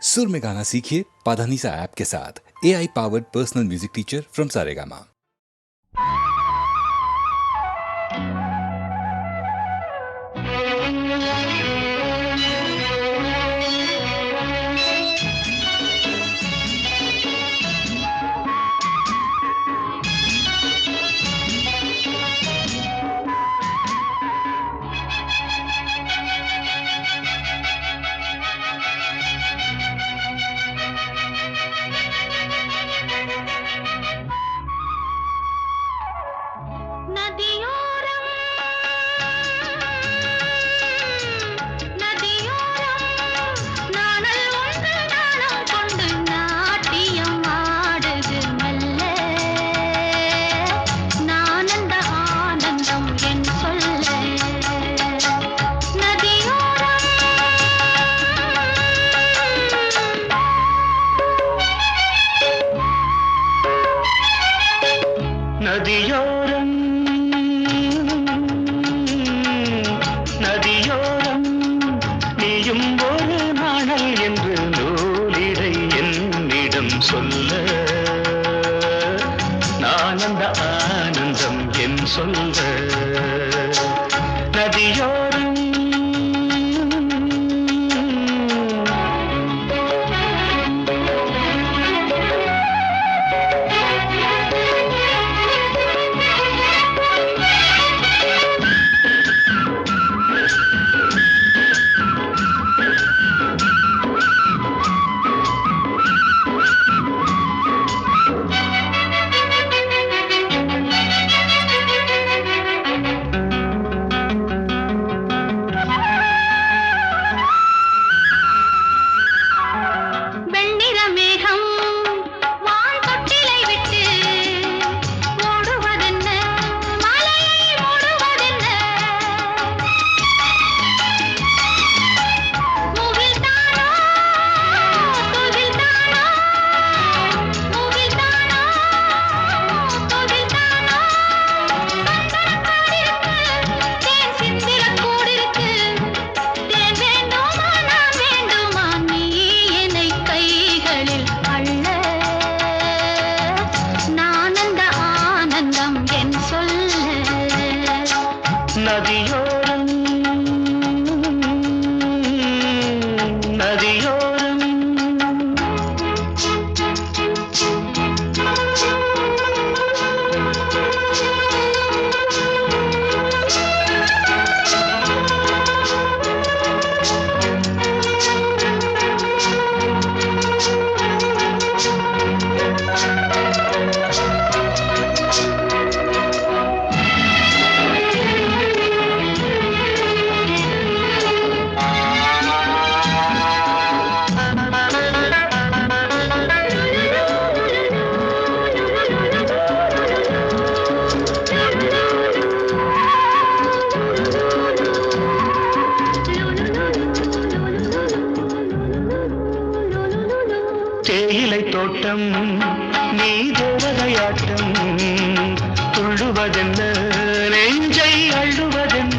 सुर में गाना सीखिए पाधानीसा ऐप के साथ। AI powered personal music teacher from Saregama. நதியோரம் நதியோரம் நீயும் ஒரு நாணல் என்று நூலிடை என்னிடம் சொல்ல நான் அந்த ஆனந்தம் என் சொல்ல நதியோரம் நதியோரம் நதியோரம் தேயிலை தோட்டம் நீ தேவதையாட்டம் துள்ளுவதென்ன நெஞ்சை அள்ளுவதென்ன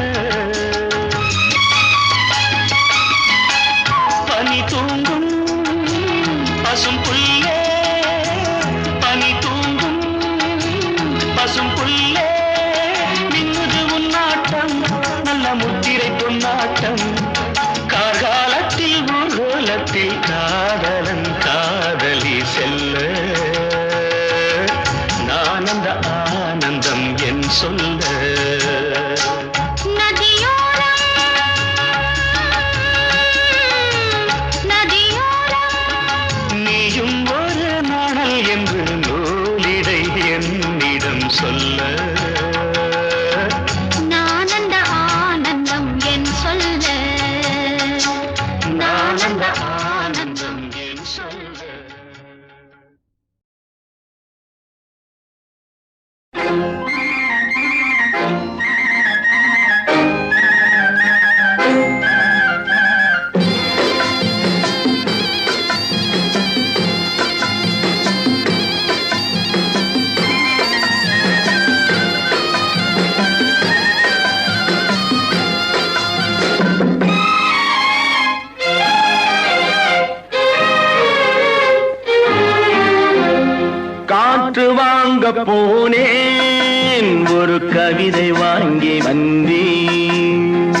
பனி தூங்கும் பசும் புல்லே பனி தூங்கும் பசும் புல்லே மின்னுது உன்னாட்டம் நல்ல முத்திரை பொன்னாட்டம் கார்காலத்தில் ஊர்வலத்தில் காதலன் காதலி செல்ல நான் அந்த ஆனந்தம் என் சொல்ல நீயும் ஒரு நாணல் என்று நூலிடை என்னிடம் சொல்ல நான் அந்த ஆனந்தம் என் சொல்ல நான் அந்த ஆனந்தம் என் சொல்ல போனேன் ஒரு கவிதை வாங்கி வந்தேன்.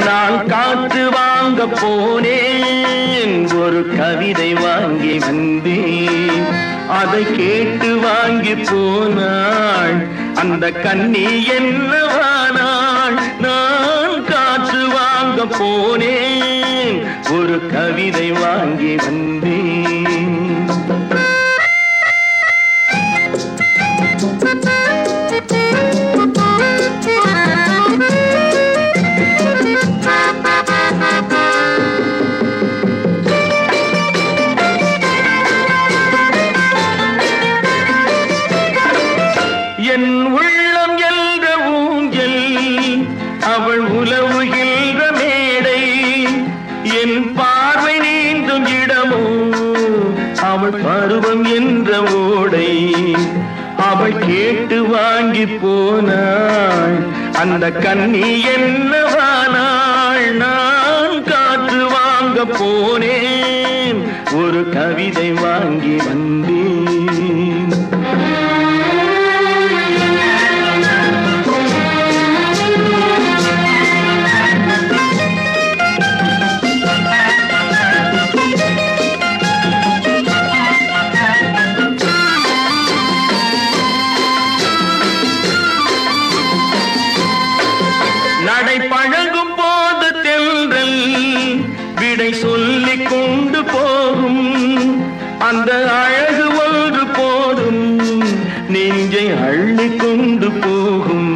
நான் காற்று வாங்க போனேன் ஒரு கவிதை வாங்கி வந்தேன். அதை கேட்டு வாங்கி போனாள் அந்த கண்ணி என்னவானாள். நான் காற்று வாங்க போனேன் ஒரு கவிதை வாங்கி வந்தேன். என் உள்ளம் என்ற ஊஞ்சல் அவள் உலவுகின்ற மேடை. என் பார்வை நீந்தும் இடமோ அவள் பருவம் என்ற ஓடை. அவள் கேட்டு வாங்கி போனாள் அந்த கண்ணி என்னவானாள். நான் காற்று வாங்க போனேன் ஒரு கவிதை வாங்கி வந்தேன். நடை பழகும் போது தென்றல் விடை சொல்லிக் கொண்டு போகும். அந்த அழகு ஒன்று போதும் நெஞ்சை அள்ளி கொண்டு போகும்.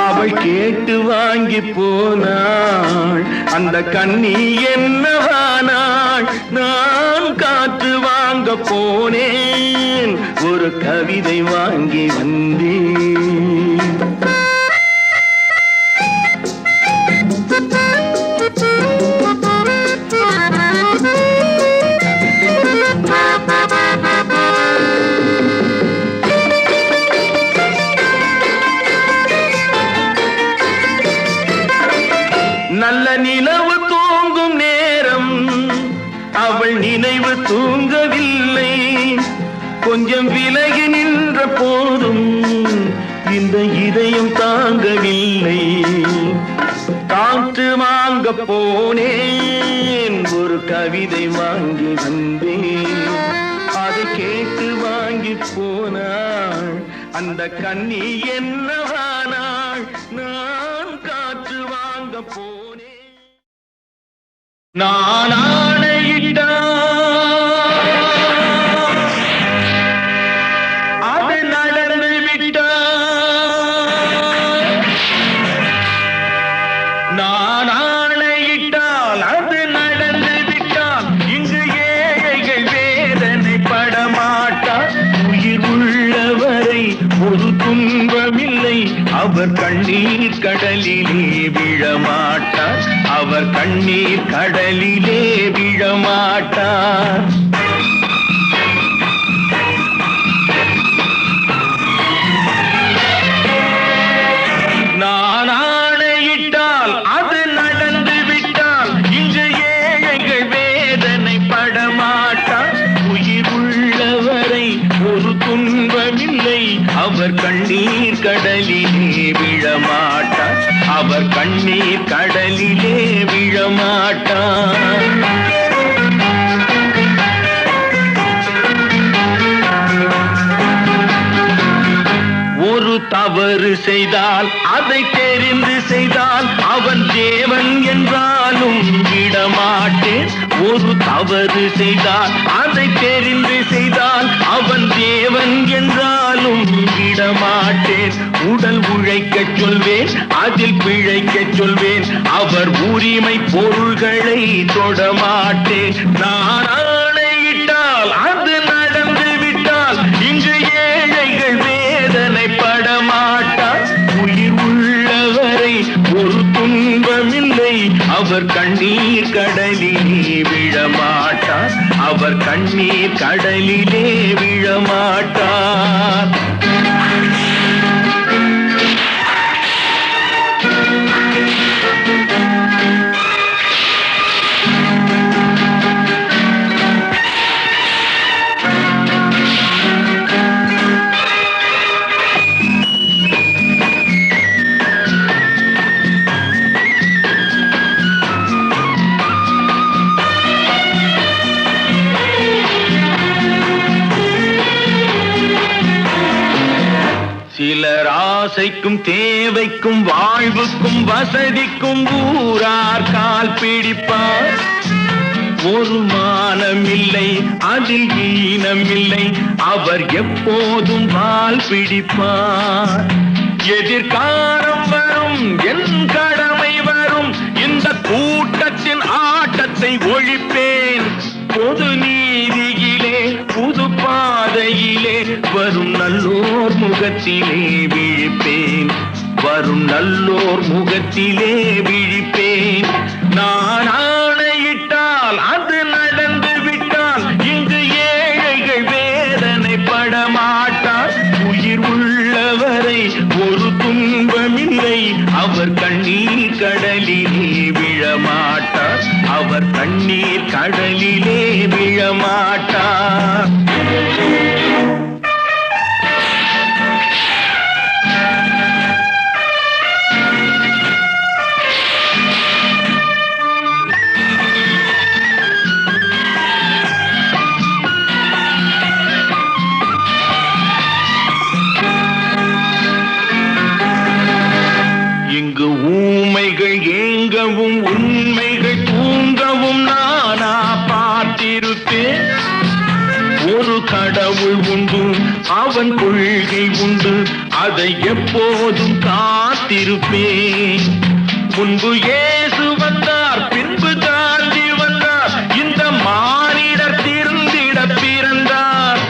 அவள் கேட்டு வாங்கி போனாள் அந்த கண்ணி என்னவானாள். நான் காற்று வாங்க போனேன் ஒரு கவிதை வாங்கி வந்தேன். நல்ல நிலவு தூங்கும் நேரம் அவள் நினைவு தூங்கவில்லை. கொஞ்சம் விலகி நின்ற போதும் இந்த இதயம் தாங்கவில்லை. காற்று வாங்க போனேன் ஒரு கவிதை வாங்கி வந்தேன். அதை கேட்டு வாங்கி போனாள் அந்த கண்ணி என்னவானாள். நான் காற்று வாங்க போனேன். நான் ஆணையிட்டான் அது நடந்து விட்டான். நான் ஆணையிட்டால் அது நடந்து விட்டால் இங்கு ஏழைகள் வேதனை படமாட்டார். உயிர் உள்ளவரை ஒரு துன்பமில்லை. அவர் கண்ணீர் கடலிலே விழமாட்டார். அவர் கண்ணீர் கடலிலே விழமாட்டார். நான் ஆணையிட்டால் அது நடந்து விட்டால் இங்கு ஏழைகள் வேதனை படமாட்டார். உயிர் உள்ளவரை ஒரு துன்பமில்லை. அவர் கண்ணீர் கடலிலே விழமாட்டார். அவர் கண்ணீர் கடலிலே விழமாட்டார். ஒரு தவறு செய்தால் அதை தெரிந்து செய்தால் அவன் தேவன் என்றாலும் விடமாட்டேன். ஒரு தவறு செய்தால் அதை தெரிந்து செய்தால் அவன் தேவன் என்றாலும் விடமாட்டேன். உடல் உழைக்கச் சொல்வேன் அதில் பிழைக்கச் சொல்வேன். அவர் உரிமை பொருள்களை தொடமாட்டேன். நான் ஆணையிட்டால் அது நடந்து விட்டால் இங்கு ஏழைகள் வேதனை படமாட்டார். உயிர் உள்ளவரை ஒரு துன்பமில்லை. அவர் கண்ணீர் கடலிலே விழமாட்டார். அவர் கண்ணீர் கடலிலே விழமாட்டார். ஆசைக்கும் தேவைக்கும் வாழ்வுக்கும் வசதிக்கும் ஊரார் கால் பிடிப்பார். ஒரு மானமில்லை அதில் ஈனமில்லை, அவர் எப்போதும் வால் பிடிப்பார். எதிர்காலம் வரும் என் கடமை வரும், இந்த கூட்டத்தின் ஆட்டத்தை ஒழிப்பேன். பொது நீதியிலே புது பாதையிலே வரும் நல்லோர் முகத்திலே விழிப்பேன். வரும் நல்லோர் முகத்திலே விழிப்பேன். நான் ஆணையிட்டால் அது நடந்து விட்டால் இங்கு ஏழைகள் வேதனைப்பட மாட்டார். உயிர் உள்ளவரை ஒரு துன்பமில்லை, அவர் கண்ணீர் கடலிலே விழமாட்டார். அவர் கண்ணீர் கடலிலே விழமாட்டார். இங்கு ஊமைகள் ஏங்கவும் உண்மைகள் தூங்கவும் நானா பார்த்திருப்பேன். ஒரு கடவுள் உண்டு, அவன் கொள்கை உண்டு, அதை எப்போதும் காத்திருப்பேன். முன்பு இயேசு வந்தார், பின்பு காந்தி வந்தார், இந்த மானிடர் திருந்திட பிறந்தார்.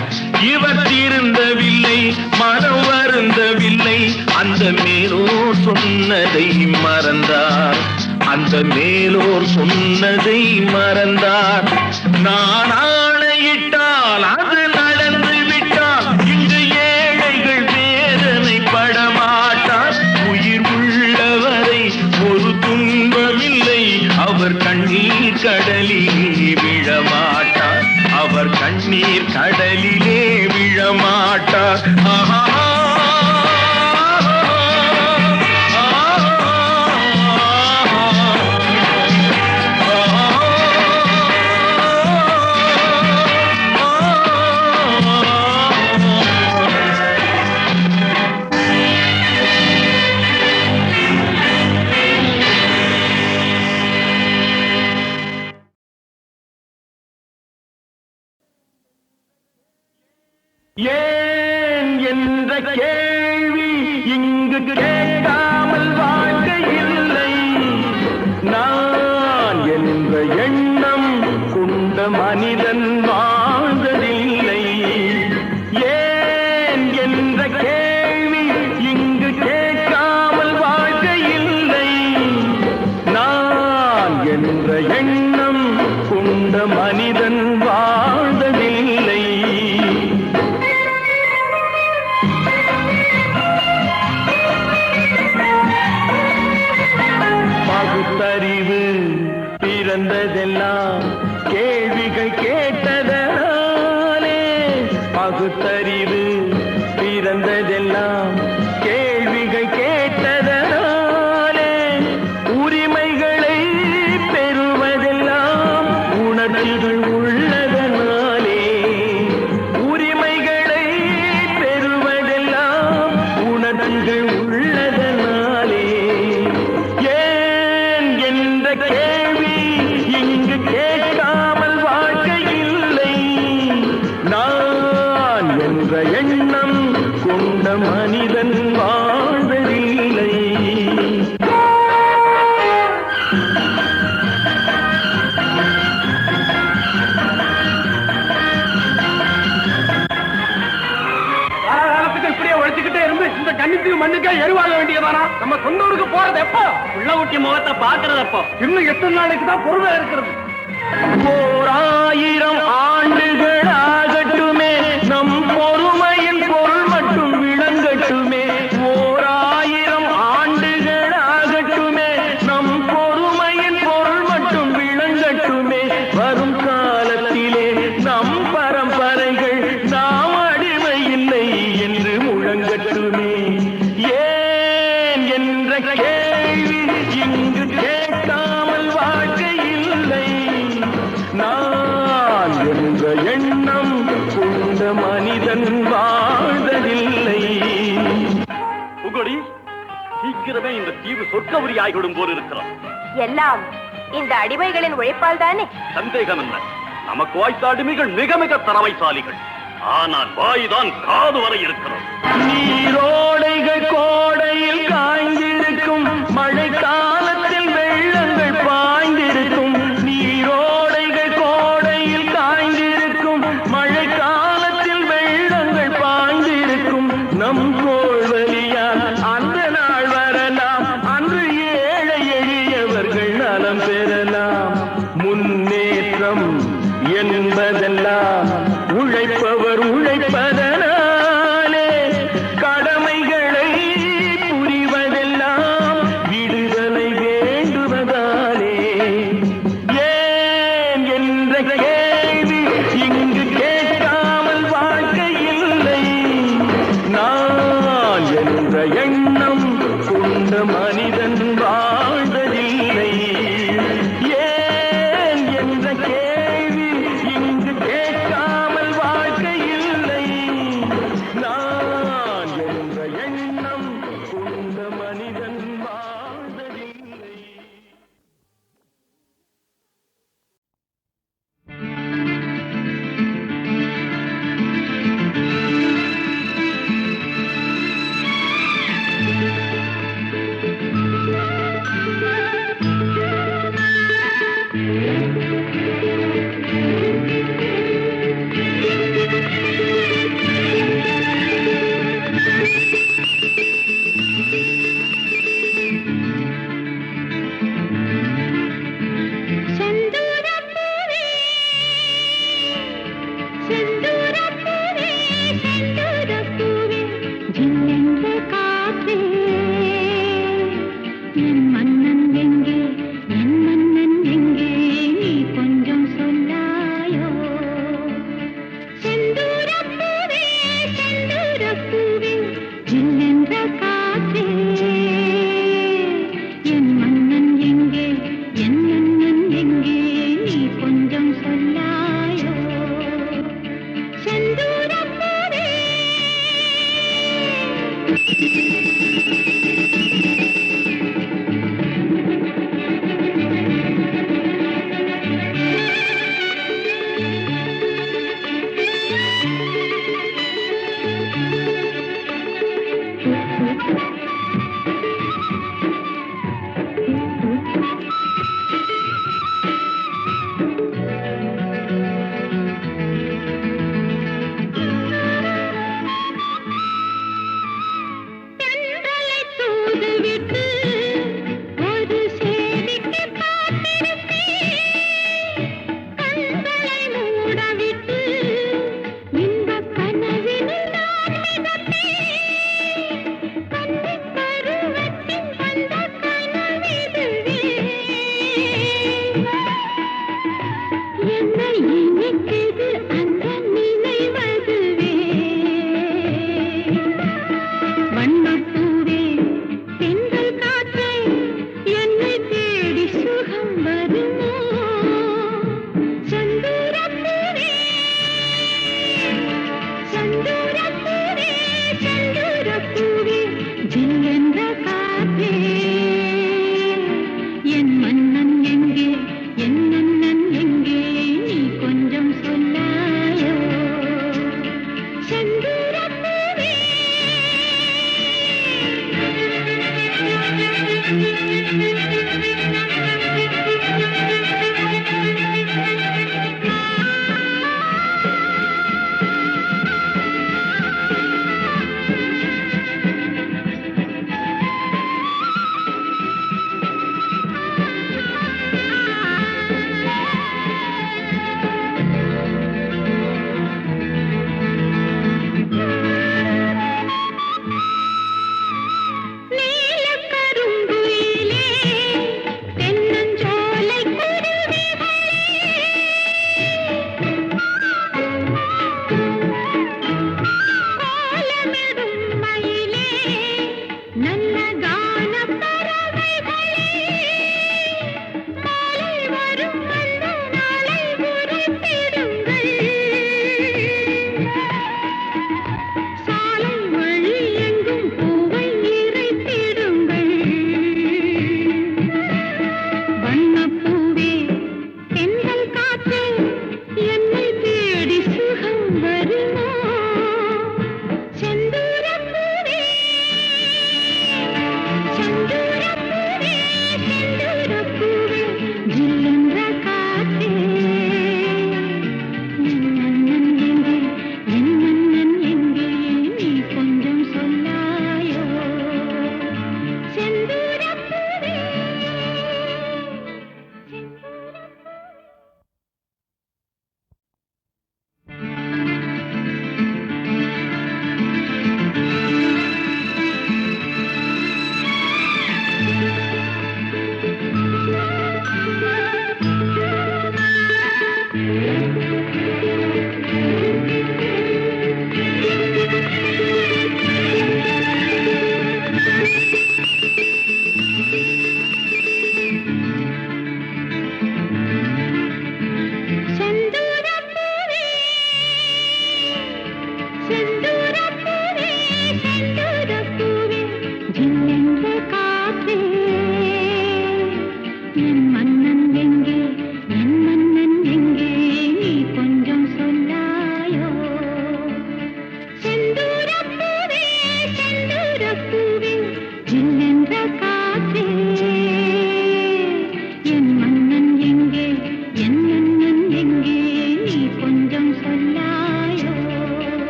இவர் திருந்தவில்லை, மனம் வருந்தவில்லை, அந்த மேலோர் சொன்னதை மறந்தார். அந்த மேலோர் சொன்னதை மறந்தார். நான் ஆணையிட்டால் அது நடந்து விட்டால் இங்கு ஏழைகள் வேதனைப்பட மாட்டார். உயிர் உள்ளவரை ஒரு துன்பமில்லை, அவர் கண்ணீர் கடலிலே விழமாட்டார். அவர் கண்ணீர் கடலிலே விழமாட்டார். ஆஹா. ஏன் என்ற கேள்வி இங்கு கேட்காமல் வாழ்க்கை இல்லை. நான் என்ற எண்ணம் கொண்ட மனிதன் வாழ்ந்ததில்லை. ஏன் என்ற கேள்வி இங்கு கேட்காமல் வாழ்க்கை இல்லை. நான் என்ற எண்ணம் கொண்ட மனிதன் வாழ்ந்ததில்லை. பகுத்தறிவு பிறந்ததெல்லாம் கேள்விகள் கேட்டதனாலே. பகுத்தறிவு பிறந்ததெல்லாம் கேள்விகள் கேட்டதனாலே. உரிமைகளை பெறுவதெல்லாம் உணர்வுகள் உள்ளதனாலே. உரிமைகளை பெறுவதெல்லாம் உணர்வுகள் உள்ளதனாலே. கேள்வி இங்கு கேட்காமல் வாழ்க்கை இல்லை. நான் என்ற எண்ணம் கொண்ட மனிதன் வாழ்வதில்லை. இப்படியே உழைச்சுக்கிட்டே இருந்து இந்த கண்ணிக்கு மண்ணுக்கே எருவாக வேண்டியதானா? நம்ம சொந்த ஊருக்கு போறது எப்போ? உள்ள ஊட்டி முகத்தை பாக்குறது எப்போ? இன்னும் எத்தனை நாளைக்கு தான் பொறுமை இருக்கிறது? 1000 ஆண்டுகள் ஆகட்டுமே, நம் பொறுமையின் பொருள் மட்டும் விளங்கட்டுமே. 1000 ஆண்டுகள் ஆகட்டுமே, நம் பொறுமையின் பொருள் மட்டும் விளங்கட்டுமே. வரும் காலத்திலே நம் பரம்பரைகள் நாம் அடிமை இல்லை என்று முழங்கட்டுமே. ஏன் என்ற கேள்வி இங்கு கேட்காமல் வாழ்க்கை இல்லை. நான் என்ற எண்ணம் உடனே இந்த தீவு சொர்க்கபுரி ஆகிவிடும் போல் இருக்கிறோம். எல்லாம் இந்த அடிமைகளின் உழைப்பால் தானே? சந்தேகம் என்ன, நமக்கு வாய்த்த அடிமைகள் மிக மிக திறமைசாலிகள். ஆனால் வாய்தான் காது வரை இருக்கிறது. நீரோடைகள் கோடையில் காய்ந்திருக்கும், மழை காலத்தில் வெள்ளங்கள் பாய்ந்திருக்கும். நீரோடைகள் கோடையில் காய்ந்திருக்கும், மழை காலத்தில் வெள்ளங்கள் பாய்ந்திருக்கும். நம் கோள்வழியால் அந்த நாள் வரலாம், அன்று ஏழை எளியவர்கள் நலம் பெறலாம். முன்னேற்றம் என்பதெல்லாம்